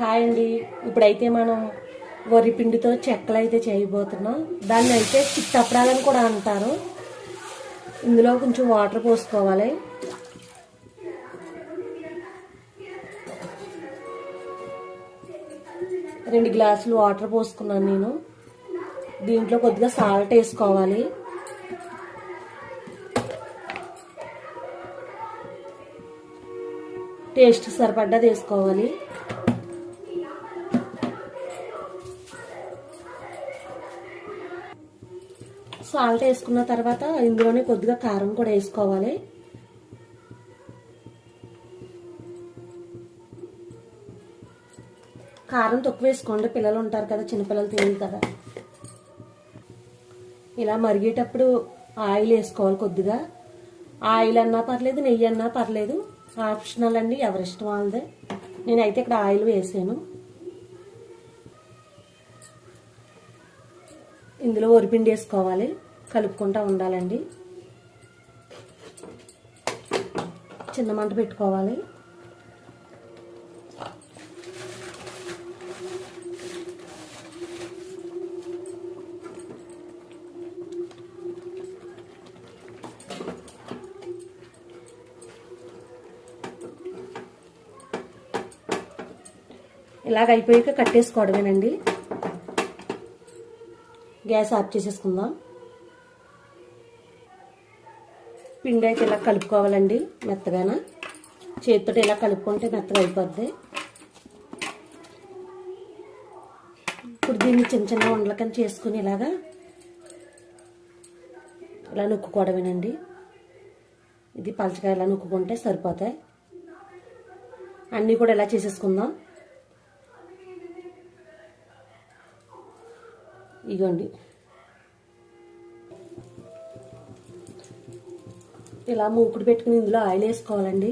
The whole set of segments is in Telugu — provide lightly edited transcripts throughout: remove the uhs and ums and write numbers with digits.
హాయ్ అండి. ఇప్పుడైతే మనం వరి పిండితో చెక్కలు అయితే చేయబోతున్నాం. దాన్ని అయితే చిట్టప్పడాలని కూడా అంటారు. ఇందులో కొంచెం వాటర్ పోసుకోవాలి. రెండు గ్లాసులు వాటర్ పోసుకున్నాను నేను. దీంట్లో కొద్దిగా సాల్ట్ వేసుకోవాలి. టేస్ట్ సరిపడ్డా వేసుకోవాలి. సాల్ట్ వేసుకున్న తర్వాత ఇందులోనే కొద్దిగా కారం కూడా వేసుకోవాలి. కారం తక్కువ వేసుకోండి, పిల్లలు ఉంటారు కదా, చిన్నపిల్లలు తెలియదు కదా. ఇలా మరిగేటప్పుడు ఆయిల్ వేసుకోవాలి. కొద్దిగా ఆయిల్ అన్నా పర్లేదు, నెయ్యి అన్నా పర్లేదు, ఆప్షనల్ అండి, ఎవరిష్టం వాళ్ళదే. నేనైతే ఇక్కడ ఆయిల్ వేసాను. ఇందులో వరిపిండి వేసుకోవాలి, కలుపుకుంటూ ఉండాలండి. చిన్న మంట పెట్టుకోవాలి. ఇలాగ అయిపోయాక కట్టేసుకోవడమేనండి. గ్యాస్ ఆఫ్ చేసేసుకుందాం. పిండి అయితే ఇలా కలుపుకోవాలండి, మెత్తగాన. చేతితో ఇలా కలుపుకుంటే మెత్తగా అయిపోద్ది. ఇప్పుడు దీన్ని చిన్న చిన్న ఉండలకని చేసుకుని ఇలా నొక్కుకోవడమేనండి. ఇది పలచగా ఇలా నొక్కుంటే సరిపోతాయి. అన్నీ కూడా ఇలా చేసేసుకుందాం. ఇగోండి, ఇలా మూకుడు పెట్టుకుని ఇందులో ఆయిల్ వేసుకోవాలండి.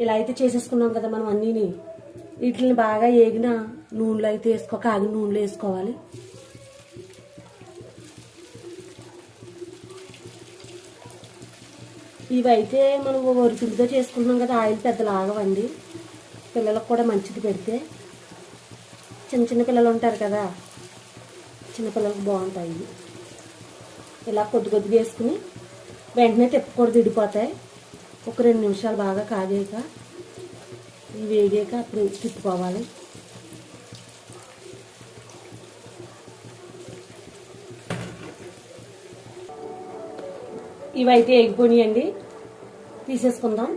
ఇలా అయితే చేసేసుకున్నాం కదా మనం అన్నీని. వీటిని బాగా ఏగిన నూనెలో అయితే కాగిన నూనెలో వేసుకోవాలి. ఇవైతే మనం వరిపిండితో చేసుకుంటున్నాం కదా, ఆయిల్ పెద్ద లాగవండి. పిల్లలకు కూడా మంచిది పెడితే. చిన్న చిన్న పిల్లలు ఉంటారు కదా, చిన్నపిల్లలకు బాగుంటాయి. ఇలా కొద్దిగా వేసుకుని వెంటనే తిప్పకూడదు, విడిపోతాయి. ఒక 2 నిమిషాలు బాగా కాగాక, ఇవి వేగాక అప్పుడు తిప్పుకోవాలి. ఇవైతే ఎగిపోయినాయండి, తీసేసుకుందాం.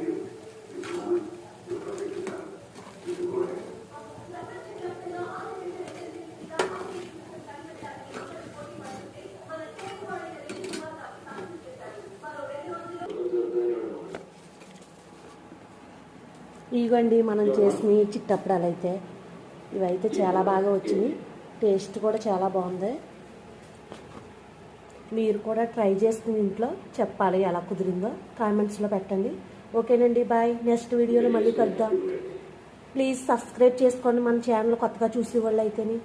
ఇవ్వండి మనం చేసిన చిట్టప్పడాలు అయితే. ఇవైతే చాలా బాగా వచ్చినాయి. టేస్ట్ కూడా చాలా బాగుంది. మీరు కూడా ట్రై చేసుకుని ఇంట్లో చెప్పాలి ఎలా కుదిరిందో, కామెంట్స్లో పెట్టండి. ఓకేనండి, బాయ్. నెక్స్ట్ వీడియోలో మళ్ళీ కలుద్దాం. ప్లీజ్ సబ్స్క్రైబ్ చేసుకోండి మన ఛానల్ కొత్తగా చూసే వాళ్ళు అయితేని.